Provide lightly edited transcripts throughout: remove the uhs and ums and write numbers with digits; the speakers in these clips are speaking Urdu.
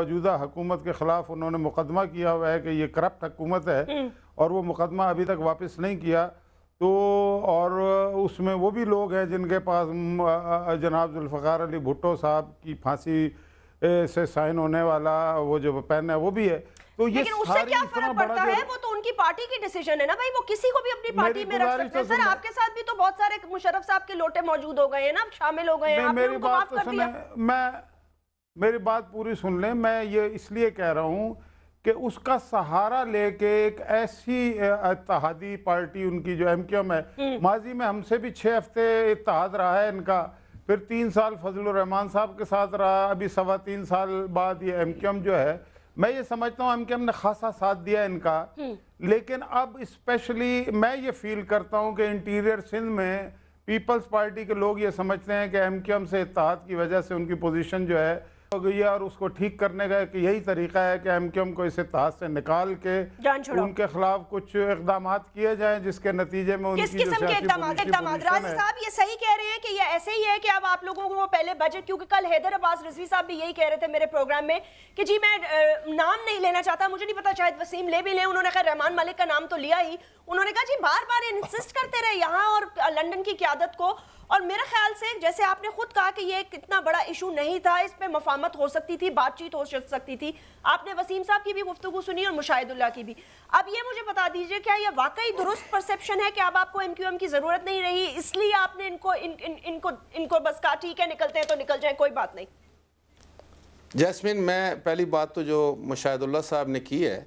موجودہ حکومت کے خلاف انہوں نے مقدمہ کیا ہوا ہے کہ یہ کرپٹ حکومت ہے، اور وہ مقدمہ ابھی تک واپس نہیں کیا. تو اور اس میں وہ بھی لوگ ہیں جن کے پاس جناب ذوالفقار علی بھٹو صاحب کی پھانسی سے سائن ہونے والا وہ جو پین ہے وہ بھی ہے. تو یہ لیکن اس سے کیا فرق پڑتا ہے؟ وہ تو ان کی پارٹی کی ڈیسیجن ہے نا بھائی، وہ کسی کو بھی اپنی پارٹی میں رکھ سکتے ہیں. سر آپ کے ساتھ بھی تو بہت سارے مشرف صاحب کے لوٹے موجود ہو گئے ہیں نا، شامل ہو گئے ہیں، آپ نے ان کو معاف کر دیا. میری بات پوری سن لیں. میں یہ اس لیے کہہ رہا ہوں کہ اس کا سہارا لے کے ایک ایسی اتحادی پارٹی ان کی جو ایم کیو ایم ہے، ماضی میں ہم سے بھی 6 ہفتے اتحاد رہا ہے ان کا، پھر 3 سال فضل الرحمان صاحب کے ساتھ رہا، ابھی 3.25 سال بعد یہ ایم کیو ایم جو ہے. میں یہ سمجھتا ہوں ایم کیو ایم نے خاصا ساتھ دیا ان کا، لیکن اب اسپیشلی میں یہ فیل کرتا ہوں کہ انٹیریئر سندھ میں پیپلز پارٹی کے لوگ یہ سمجھتے ہیں کہ ایم کیو ایم سے اتحاد کی وجہ سے ان کی پوزیشن جو ہے ہو گئی ہے، اور اس کو ٹھیک کرنے کا کہ یہی طریقہ ہے کہ ایم کیو ایم کو اس اتحاد سے نکال کے ان کے خلاف کچھ اقدامات کیے جائیں جس کے نتیجے میں ان کی جو سیاسی اقدامات راضی صاحب یہ صحیح کہہ رہے ہیں کہ یہ ایسے ہی ہے کہ اب آپ لوگوں کو پہلے بجٹ، کیونکہ کل حیدر عباس رضوی صاحب بھی یہی کہہ رہے تھے میرے پروگرام میں کہ جی میں نام نہیں لینا چاہتا، مجھے نہیں پتا شاید وسیم لے بھی لیں، انہوں نے خیر رحمان ملک کا نام تو لیا ہی. انہوں نے کہا جی بار بار انسسٹ کرتے رہے یہاں اور لنڈن کی قیادت کو، اور میرے خیال سے جیسے آپ نے خود کہا کہ یہ اتنا بڑا ایشو نہیں تھا، اس پہ مفاہمت ہو سکتی تھی، بات چیت ہو سکتی تھی. آپ نے وسیم صاحب کی بھی گفتگو سنی اور مشاہد اللہ کی بھی. اب یہ مجھے بتا دیجئے کیا یہ واقعی درست پرسپشن ہے کہ اب آپ کو ایم کیو ایم کی ضرورت نہیں رہی، اس لیے آپ نے ان کو بس کہا ٹھیک ہے نکلتے ہیں تو نکل جائیں، کوئی بات نہیں؟ جیسمین، میں پہلی بات تو جو مشاہد اللہ صاحب نے کی ہے،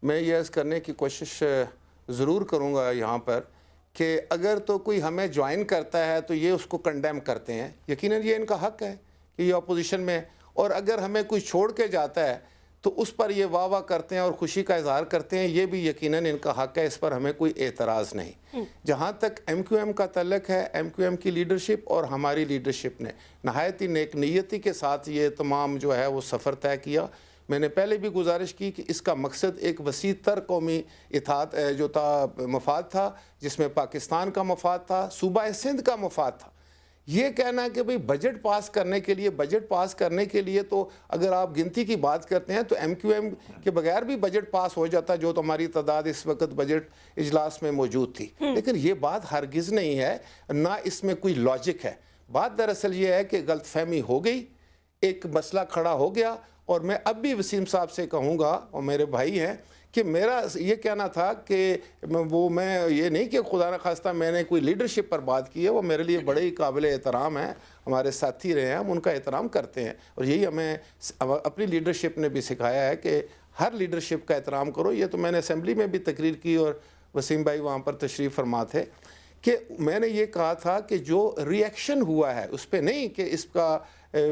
میں یہ عرض کرنے کی کوشش ضرور کروں گا یہاں پر کہ اگر تو کوئی ہمیں جوائن کرتا ہے تو یہ اس کو کنڈیم کرتے ہیں، یقیناً یہ ان کا حق ہے کہ یہ اپوزیشن میں، اور اگر ہمیں کوئی چھوڑ کے جاتا ہے تو اس پر یہ واہ واہ کرتے ہیں اور خوشی کا اظہار کرتے ہیں، یہ بھی یقیناً ان کا حق ہے، اس پر ہمیں کوئی اعتراض نہیں. جہاں تک ایم کیو ایم کا تعلق ہے، ایم کیو ایم کی لیڈرشپ اور ہماری لیڈرشپ نے نہایت ہی نیک نیتی کے ساتھ یہ تمام جو ہے وہ سفر طے کیا. میں نے پہلے بھی گزارش کی کہ اس کا مقصد ایک وسیع تر قومی اتحاد جو تھا مفاد تھا، جس میں پاکستان کا مفاد تھا، صوبہ سندھ کا مفاد تھا. یہ کہنا کہ بھئی بجٹ پاس کرنے کے لیے تو اگر آپ گنتی کی بات کرتے ہیں تو ایم کیو ایم کے بغیر بھی بجٹ پاس ہو جاتا، جو تو ہماری تعداد اس وقت بجٹ اجلاس میں موجود تھی. لیکن یہ بات ہرگز نہیں ہے، نہ اس میں کوئی لاجک ہے. بات دراصل یہ ہے کہ غلط فہمی ہو گئی، ایک مسئلہ کھڑا ہو گیا، اور میں اب بھی وسیم صاحب سے کہوں گا، اور میرے بھائی ہیں، کہ میرا یہ کہنا تھا کہ میں یہ نہیں کہ خدا نخواستہ میں نے کوئی لیڈرشپ پر بات کی ہے، وہ میرے لیے بڑے ہی قابل احترام ہیں، ہمارے ساتھی رہے ہیں، ہم ان کا احترام کرتے ہیں، اور یہی ہمیں اپنی لیڈرشپ نے بھی سکھایا ہے کہ ہر لیڈرشپ کا احترام کرو. یہ تو میں نے اسمبلی میں بھی تقریر کی اور وسیم بھائی وہاں پر تشریف فرما تھے کہ میں نے یہ کہا تھا کہ جو ری ایکشن ہوا ہے اس پہ نہیں کہ اس کا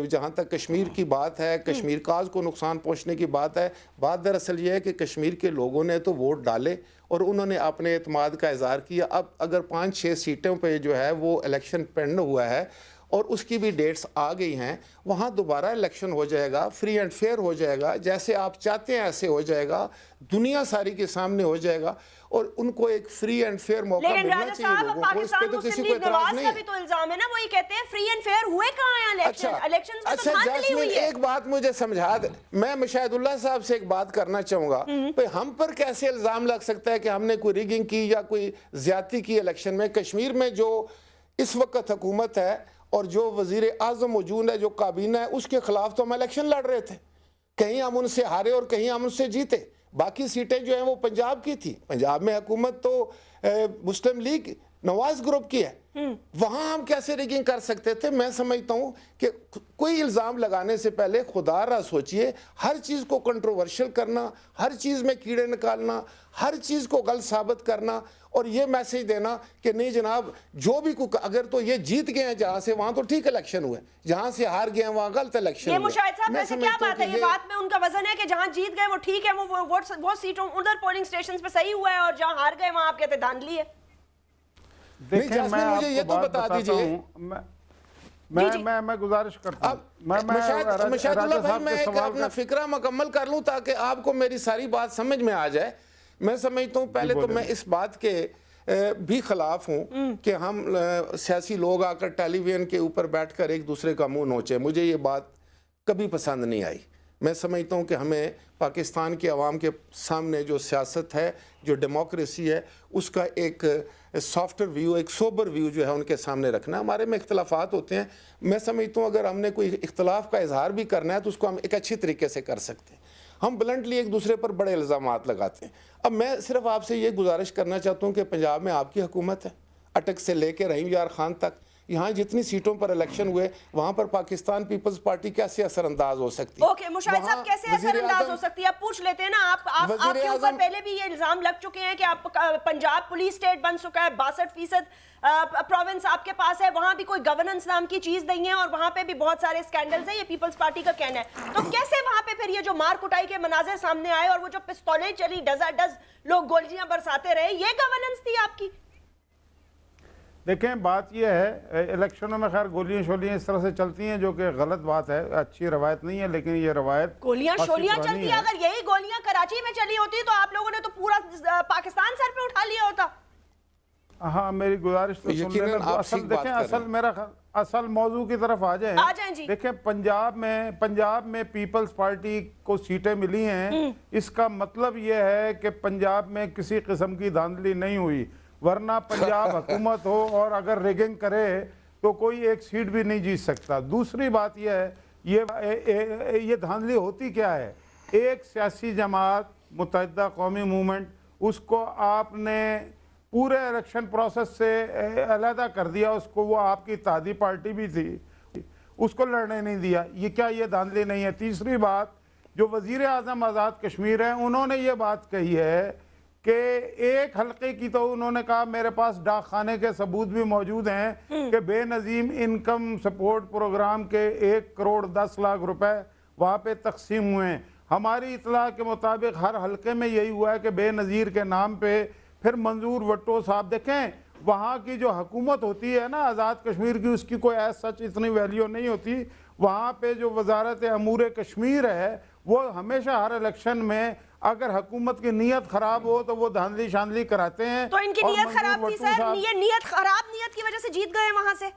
جہاں تک کشمیر کی بات ہے، کشمیر کاز کو نقصان پہنچنے کی بات ہے، بات دراصل یہ ہے کہ کشمیر کے لوگوں نے تو ووٹ ڈالے اور انہوں نے اپنے اعتماد کا اظہار کیا. اب اگر 5-6 سیٹوں پہ جو ہے وہ الیکشن پینڈ ہوا ہے اور اس کی بھی ڈیٹس آ گئی ہیں، وہاں دوبارہ الیکشن ہو جائے گا، فری اینڈ فیئر ہو جائے گا، جیسے آپ چاہتے ہیں ایسے ہو جائے گا، دنیا ساری کے سامنے ہو جائے گا، اور ان کو ایک فری اینڈ فیئر موقع ملنا چاہیے لوگوں کو. اس پہ تو کسی کو اعتراض نہیں ہے. کا بھی تو الزام ہے نا، وہی کہتے ہیں فری اینڈ فیئر ہوئے کہاں ہیں الیکشنز میں؟ تو دھاندلی ہوئی ہے. ایک بات مجھے سمجھا دیں، میں مشاہد اللہ صاحب سے ایک بات کرنا چاہوں گا، ہم پر کیسے الزام لگ سکتا ہے کہ ہم نے کوئی ریگنگ کی یا کوئی زیادتی کی الیکشن میں؟ کشمیر میں جو اس وقت حکومت ہے اور جو وزیر اعظم موجود ہے، جو کابینہ ہے، اس کے خلاف تو ہم الیکشن لڑ رہے تھے. کہیں ہم ان سے ہارے اور کہیں ہم ان سے جیتے. باقی سیٹیں جو ہیں وہ پنجاب کی تھی، پنجاب میں حکومت تو مسلم لیگ نواز گروپ کی ہے، وہاں ہم کیسے ریگنگ کر سکتے تھے؟ میں سمجھتا ہوں کہ کوئی الزام لگانے سے پہلے خدا را سوچئے. ہر چیز کو کنٹروورشل کرنا، ہر چیز میں کیڑے نکالنا، ہر چیز کو غلط ثابت کرنا اور یہ میسج دینا کہ نہیں جناب جو بھی اگر تو یہ جیت گئے ہیں جہاں سے، وہاں تو ٹھیک الیکشن ہوئے، جہاں سے ہار گئے ہیں وہاں غلط الیکشن ہوئے. یہ مشاہد صاحب ویسے کیا بات ہے؟ یہ بات میں ان کا وزن ہے کہ جہاں جیت گئے وہ ٹھیک ہے، وہ سیٹوں ادھر پولنگ سٹیشنز پہ صحیح ہوا ہے، اور جہاں ہار گئے وہاں آپ کہتے دھاندلی ہے. دیکھیں میں آپ کو بات بتاتا ہوں، میں گزارش کرتا ہوں. مشاہد اللہ بھائی، میں ایک اپنا فکرہ مکمل کر لوں تاکہ آپ کو میری ساری بات سمجھ میں آ جائے. میں سمجھتا ہوں پہلے تو میں اس بات کے بھی خلاف ہوں کہ ہم سیاسی لوگ آ کر ٹیلی ویژن کے اوپر بیٹھ کر ایک دوسرے کا منہ نوچے. مجھے یہ بات کبھی پسند نہیں آئی. میں سمجھتا ہوں کہ ہمیں پاکستان کے عوام کے سامنے جو سیاست ہے، جو ڈیموکریسی ہے، اس کا ایک سافٹر ویو، ایک سوبر ویو جو ہے ان کے سامنے رکھنا. ہمارے میں اختلافات ہوتے ہیں. میں سمجھتا ہوں اگر ہم نے کوئی اختلاف کا اظہار بھی کرنا ہے تو اس کو ہم ایک اچھی طریقے سے کر سکتے ہیں. ہم بلنٹلی ایک دوسرے پر بڑے الزامات لگاتے ہیں. اب میں صرف آپ سے یہ گزارش کرنا چاہتا ہوں کہ پنجاب میں آپ کی حکومت ہے، اٹک سے لے کے رحیم یار خان تک. یہاں جتنی سیٹوں پر الیکشن ہوئے وہاں پر پاکستان پیپلز پارٹی کیسے اثر انداز ہو سکتی ہے؟ اوکے مشاہد صاحب کیسے اثر انداز ہو سکتی ہے؟ آپ پوچھ لیتے ہیں نا. آپ کے اوپر پہلے بھی یہ الزام لگ چکے ہیں کہ آپ پنجاب پولیس اسٹیٹ بن چکا ہے، 62% پروونس آپ کے پاس ہے، وہاں بھی کوئی گورننس نام کی چیز نہیں ہے اور وہاں پہ بھی بہت سارے اسکینڈلز ہیں، یہ پیپلز پارٹی کا کہنا ہے. تو کیسے وہاں پہ پھر یہ جو مار کٹائی کے مناظر سامنے آئے اور وہ جو پستولیں چلی، ڈز لوگ گولیاں برساتے رہے، یہ گورننس تھی آپ کی؟ دیکھیں بات یہ ہے، الیکشنوں میں خیر گولیاں شولیاں اس طرح سے چلتی ہیں جو کہ غلط بات ہے، اچھی روایت نہیں ہے، لیکن یہ روایت گولیاں شولیاں چلتی ہیں. اگر یہی گولیاں کراچی میں چلی ہوتی تو آپ لوگوں نے تو پورا پاکستان سر پہ اٹھا لیا ہوتا. ہاں میری گزارش تو سن لیں. اصل دیکھیں اصل موضوع کی طرف آ جائیں جی. دیکھیں پنجاب میں پیپلز پارٹی کو سیٹیں ملی ہیں، اس کا مطلب یہ ہے کہ پنجاب میں کسی قسم کی دھاندلی نہیں ہوئی، ورنہ پنجاب حکومت ہو اور اگر ریگنگ کرے تو کوئی ایک سیٹ بھی نہیں جیت سکتا. دوسری بات یہ ہے، یہ دھاندلی ہوتی کیا ہے؟ ایک سیاسی جماعت متحدہ قومی موومنٹ، اس کو آپ نے پورے الیکشن پروسیس سے علیحدہ کر دیا، اس کو، وہ آپ کی اتحادی پارٹی بھی تھی، اس کو لڑنے نہیں دیا. یہ کیا یہ دھاندلی نہیں ہے؟ تیسری بات، جو وزیر اعظم آزاد کشمیر ہیں انہوں نے یہ بات کہی ہے کہ ایک حلقے کی تو انہوں نے کہا میرے پاس ڈاک خانے کے ثبوت بھی موجود ہیں کہ بے نظیم انکم سپورٹ پروگرام کے 1 کروڑ 10 لاکھ روپے وہاں پہ تقسیم ہوئے ہیں. ہماری اطلاع کے مطابق ہر حلقے میں یہی ہوا ہے کہ بے نظیر کے نام پہ. پھر منظور وٹو صاحب دیکھیں، وہاں کی جو حکومت ہوتی ہے نا آزاد کشمیر کی، اس کی کوئی ایز سچ اتنی ویلیو نہیں ہوتی. وہاں پہ جو وزارت امور کشمیر ہے وہ ہمیشہ ہر الیکشن میں اگر حکومت کی نیت خراب ہو تو وہ دھاندلی شاندلی کراتے ہیں. تو ان کی نیت خراب تھی سر، یہ نیت خراب نیت کی وجہ سے جیت گئے وہاں سے؟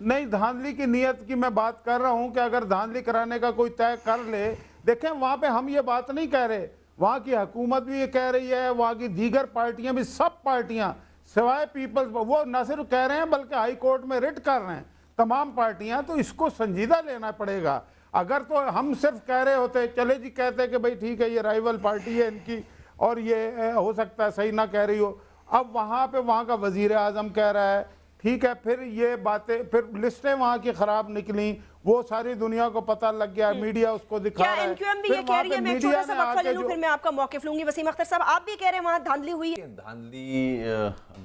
نہیں، دھاندلی کی نیت کی میں بات کر رہا ہوں کہ اگر دھاندلی کرانے کا کوئی طے کر لے. دیکھیں وہاں پہ ہم یہ بات نہیں کہہ رہے، وہاں کی حکومت بھی یہ کہہ رہی ہے، وہاں کی دیگر پارٹیاں بھی، سب پارٹیاں سوائے پیپلز، وہ نہ صرف کہہ رہے ہیں بلکہ ہائی کورٹ میں رٹ کر رہے ہیں تمام پارٹیاں. تو اس کو سنجیدہ لینا پڑے گا. اگر تو ہم صرف کہہ رہے ہوتے، چلے جی کہتے کہ بھئی ٹھیک ہے یہ رائیول پارٹی ہے ان کی اور یہ ہو سکتا ہے صحیح نہ کہہ رہی ہو. اب وہاں پہ وہاں کا وزیر اعظم کہہ رہا ہے، ٹھیک ہے، پھر یہ باتیں، پھر لسٹیں وہاں کی خراب نکلیں، وہ ساری دنیا کو پتہ لگ گیا، میڈیا اس کو دکھا رہا ہے. کیا این کیو ایم بھی یہ کہہ رہی ہے؟ میں ایک چھوٹا سا وقفہ لے لوں پھر میں آپ کا موقف لوں گی. وسیم اختر صاحب آپ بھی کہہ رہے ہیں وہاں دھاندلی ہوئی ہے؟ دھاندلی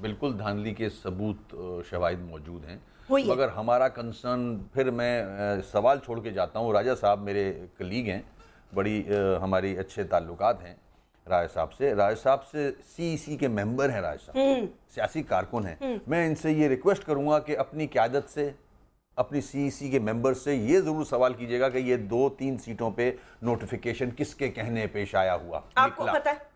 بالکل دھاندلی کے ثبوت شواہد موجود ہیں، مگر ہمارا کنسرن، پھر میں سوال چھوڑ کے جاتا ہوں. راجہ صاحب میرے کلیگ ہیں، بڑی ہماری اچھے تعلقات ہیں راجہ صاحب سے سی سی کے ممبر ہیں، راجہ صاحب سیاسی کارکن ہیں. میں ان سے یہ ریکویسٹ کروں گا کہ اپنی قیادت سے، اپنی سی سی کے ممبر سے یہ ضرور سوال کیجئے گا کہ یہ 2-3 سیٹوں پہ نوٹیفیکیشن کس کے کہنے پیش آیا ہوا. آپ کو پتہ ہے؟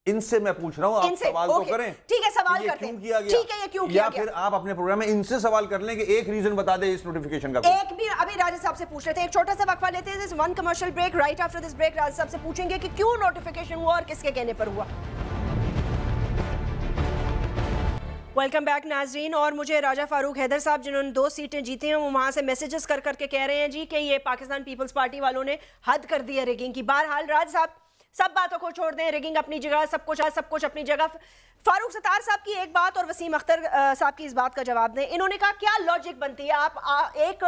ان سے میں پوچھ رہا ہوں، آپ سوال تو کریں. ٹھیک ہے، سوال یہ کرتے کیوں ہیں. کیا گیا، ٹھیک ہے، یہ کیوں کیا گیا، یا پھر آپ اپنے پروگرام میں ان سے سوال کر لیں کہ ایک ریزن بتا دیں اس نوٹیفیکیشن کا. ایک بھی ابھی راجہ صاحب سے پوچھ رہے تھے. ایک چھوٹا سا وقفہ لیتے ہیں. One commercial break. Right after this break راجہ صاحب سے پوچھیں گے کہ کیوں نوٹیفیکیشن ہوا اور کس کے کہنے پر ہوا. ویلکم بیک ناظرین. اور مجھے راجہ فاروق حیدر صاحب جنہوں نے 2 سیٹیں جیتی ہیں، وہ وہاں سے میسیجز کر کے کہہ رہے ہیں جی کہ یہ پاکستان پیپلز پارٹی والوں نے حد کر دی ہے ریگنگ کی. بہرحال راج صاحب سب باتوں کو چھوڑ دیں، ریگنگ اپنی جگہ، سب کچھ اپنی جگہ. فاروق ستار صاحب کی ایک بات اور وسیم اختر صاحب کی اس بات کا جواب دیں. انہوں نے کہا کیا لاجک بنتی ہے، آپ ایک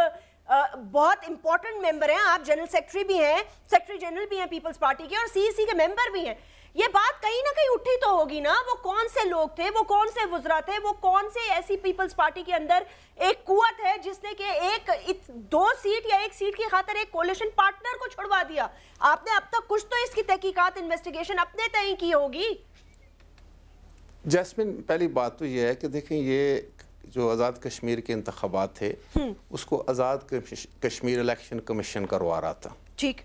بہت امپورٹنٹ ممبر ہیں، آپ جنرل سیکرٹری بھی ہیں، سیکرٹری جنرل بھی ہیں پیپلز پارٹی کے اور سی سی کے ممبر بھی ہیں. یہ بات کہیں نہ کہیں اٹھی تو ہوگی نا، وہ کون سے لوگ تھے، وہ کون سے وزراء تھے، وہ کون سے ایسی پیپلز پارٹی کے اندر ایک قوت ہے جس نے کہ 2 سیٹ یا 1 سیٹ کی خاطر ایک کولیشن پارٹنر کو چھڑوا دیا. آپ نے اب تک کچھ تو اس کی تحقیقات، انویسٹیگیشن اپنے تئیں کی ہوگی. جیسمین، پہلی بات تو یہ ہے کہ دیکھیں یہ جو آزاد کشمیر کے انتخابات تھے اس کو آزاد کشمیر الیکشن کمیشن کروا رہا تھا. ٹھیک.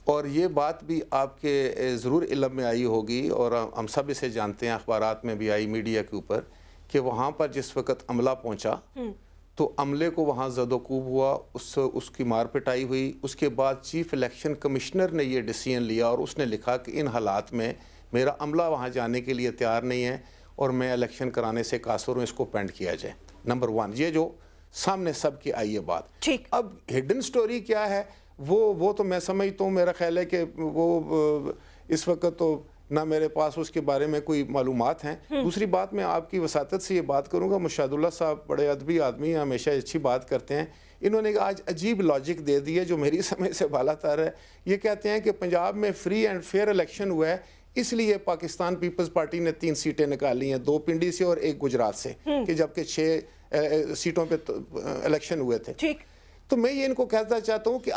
اور یہ بات بھی آپ کے ضرور علم میں آئی ہوگی اور ہم سب اسے جانتے ہیں، اخبارات میں بھی آئی، میڈیا کے اوپر، کہ وہاں پر جس وقت عملہ پہنچا تو عملے کو وہاں زد و کوب ہوا، اس کی مار پٹائی ہوئی. اس کے بعد چیف الیکشن کمشنر نے یہ ڈیسیژن لیا اور اس نے لکھا کہ ان حالات میں میرا عملہ وہاں جانے کے لیے تیار نہیں ہے اور میں الیکشن کرانے سے قاصر ہوں، اس کو پینڈ کیا جائے. نمبر 1 یہ جو سامنے سب کی آئی ہے بات. ٹھیک. اب ہڈن سٹوری کیا ہے وہ تو میں سمجھتا ہوں، میرا خیال ہے کہ وہ اس وقت تو نہ میرے پاس اس کے بارے میں کوئی معلومات ہیں. دوسری بات میں آپ کی وساطت سے یہ بات کروں گا، مشاہد اللہ صاحب بڑے ادبی آدمی ہیں، ہمیشہ اچھی بات کرتے ہیں. انہوں نے آج عجیب لاجک دے دی ہے جو میری سمجھ سے بالا تر ہے. یہ کہتے ہیں کہ پنجاب میں فری اینڈ فیئر الیکشن ہوا ہے، اس لیے پاکستان پیپلز پارٹی نے 3 سیٹیں نکالی ہیں، 2 پنڈی سے اور 1 گجرات سے، کہ جبکہ 6 سیٹوں پہ الیکشن ہوئے تھے. ٹھیک. تو میں یہ ان کو کہنا چاہتا ہوں کہ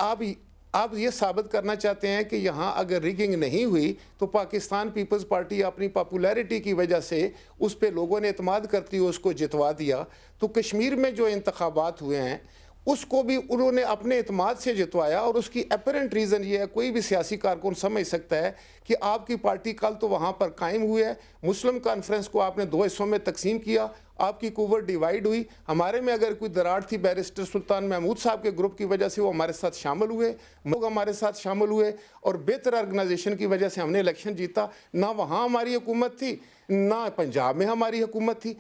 آپ یہ ثابت کرنا چاہتے ہیں کہ یہاں اگر ریگنگ نہیں ہوئی تو پاکستان پیپلز پارٹی اپنی پاپولیرٹی کی وجہ سے اس پہ لوگوں نے اعتماد کرتی ہوئے اس کو جتوا دیا. تو کشمیر میں جو انتخابات ہوئے ہیں اس کو بھی انہوں نے اپنے اعتماد سے جتوایا، اور اس کی اپیرنٹ ریزن یہ ہے، کوئی بھی سیاسی کارکن سمجھ سکتا ہے کہ آپ کی پارٹی کل تو وہاں پر قائم ہوئی ہے، مسلم کانفرنس کو آپ نے 2 حصوں میں تقسیم کیا، آپ کی قوت ڈیوائیڈ ہوئی. ہمارے میں اگر کوئی دراڑ تھی بیرسٹر سلطان محمود صاحب کے گروپ کی وجہ سے وہ ہمارے ساتھ شامل ہوئے، لوگ ہمارے ساتھ شامل ہوئے، اور بہتر آرگنائزیشن کی وجہ سے ہم نے الیکشن جیتا. نہ وہاں ہماری حکومت تھی نہ پنجاب میں ہماری حکومت تھی.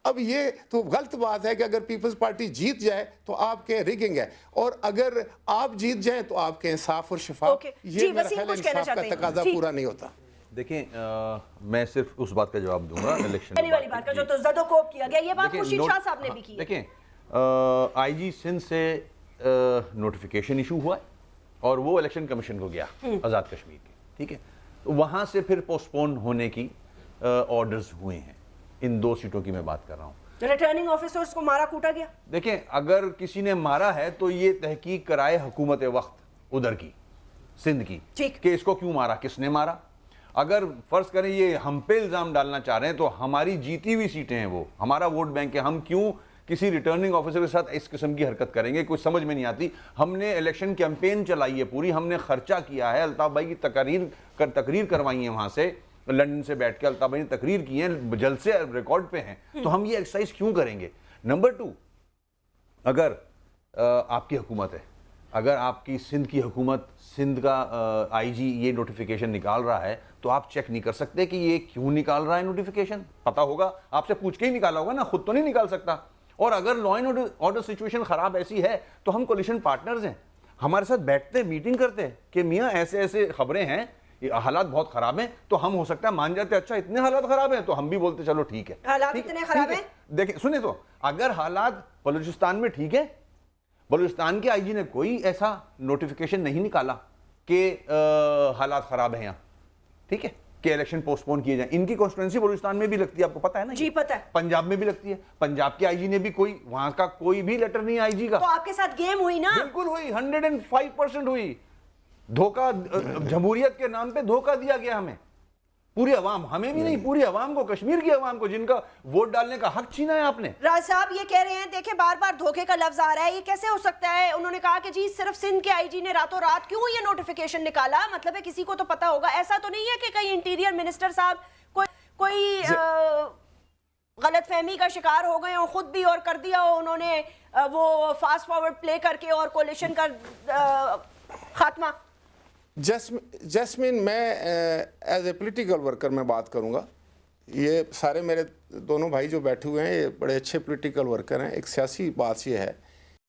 اب یہ تو غلط بات ہے کہ اگر پیپلز پارٹی جیت جائے تو آپ کے ریگنگ ہے، اور اگر آپ جیت جائیں تو آپ کے انصاف اور شفاف. یہ میرا خیال ہے انصاف کا تقاضا پورا نہیں ہوتا. دیکھیں میں صرف اس بات کا جواب دوں گا الیکشن پہلی والی بات کا جو تو زد و کوب کیا گیا، یہ بات خورشید شاہ صاحب نے بھی کی. دیکھیں آئی جی سندھ سے نوٹیفیکیشن ایشو ہوا ہے اور وہ الیکشن کمیشن کو گیا آزاد کشمیر کے، ٹھیک ہے. وہاں سے پھر پوسٹ پون ہونے کی آرڈرز ہوئے ہیں. ان 2 سیٹوں کی میں بات کر رہا ہوں. ریٹرننگ آفیسرز کو مارا کوٹا گیا. دیکھیں اگر کسی نے مارا ہے تو یہ تحقیق کرائے حکومت وقت ادھر کی سندھ کی کہ اس کو کیوں مارا، کس نے مارا. اگر فرض کریں یہ ہم پہ الزام ڈالنا چاہ رہے ہیں تو ہماری جیتی ہوئی سیٹیں ہیں، وہ ہمارا ووٹ بینک ہے، ہم کیوں کسی ریٹرننگ آفیسر کے ساتھ اس قسم کی حرکت کریں گے؟ کچھ سمجھ میں نہیں آتی. ہم نے الیکشن کیمپین چلائی ہے پوری، ہم نے خرچہ کیا ہے، الطاف بھائی کی تقریر کروائی ہیں وہاں سے، لندن سے بیٹھ کے الطاف بھائی نے تقریر کی ہیں، جلسے ریکارڈ پہ ہیں. تو ہم یہ ایکسرسائز کیوں کریں گے؟ نمبر 2، اگر آپ کی حکومت ہے، اگر آپ کی سندھ کی حکومت، سندھ کا آئی جی یہ نوٹیفیکیشن نکال رہا ہے تو آپ چیک نہیں کر سکتے کہ یہ کیوں نکال رہا ہے نوٹیفیکیشن؟ پتا ہوگا، آپ سے پوچھ کے ہی نکالا ہوگا نا، خود تو نہیں نکال سکتا. اور اگر لا اینڈ آرڈر سچویشن خراب ایسی ہے تو ہم کولیشن پارٹنرز ہیں، ہمارے ساتھ بیٹھتے میٹنگ کرتے کہ میاں ایسے ایسے خبریں ہیں، حالات بہت خراب ہیں، تو ہم ہو سکتا ہے مان جاتے اچھا اتنے حالات خراب ہیں، تو ہم بھی بولتے چلو ٹھیک ہے. حالات اتنے خراب ہیں؟ دیکھیں سنیں تو، اگر حالات بلوچستان میں ٹھیک ہے، بلوچستان کے آئی جی نے کوئی ایسا نوٹیفیکیشن نہیں نکالا کہ حالات خراب ہیں یہاں، ٹھیک ہے، کہ الیکشن پوسٹ پون کیے جائیں. ان کی کانسٹیٹوئنسی بلوچستان میں بھی لگتی ہے، آپ کو پتا ہے نا؟ جی پتہ ہے. پنجاب میں بھی لگتی ہے. پنجاب کے آئی جی نے بھی کوئی وہاں کا کوئی بھی لیٹر نہیں آئی جی کا. تو آپ کے ساتھ گیم ہوئی نا؟ بالکل ہوئی، 105% ہوئی. دھوکہ، جمہوریت کے نام پہ دھوکہ دیا گیا ہمیں. پوری عوام، ہمیں بھی نہیں، پوری عوام کو، کشمیر کی عوام کو، جن کا ووٹ ڈالنے کا حق چھینا ہے آپ نے. راج صاحب یہ کہہ رہے ہیں، دیکھیں بار بار دھوکے کا لفظ آ رہا ہے، یہ کیسے ہو سکتا ہے؟ انہوں نے کہا کہ جی صرف سندھ کے آئی جی نے راتوں رات کیوں یہ نوٹیفیکیشن نکالا، مطلب ہے کسی کو تو پتا ہوگا. ایسا تو نہیں ہے کہ کہیں انٹیریئر منسٹر صاحب کوئی غلط فہمی کا شکار ہو گئے ہوں خود بھی، اور کر دیا ہو انہوں نے وہ فاسٹ فارورڈ پلے کر کے اور کولیشن کا خاتمہ. جیسمین، میں ایز اے پولیٹیکل ورکر میں بات کروں گا. یہ سارے میرے دونوں بھائی جو بیٹھے ہوئے ہیں یہ بڑے اچھے پولیٹیکل ورکر ہیں. ایک سیاسی بات یہ ہے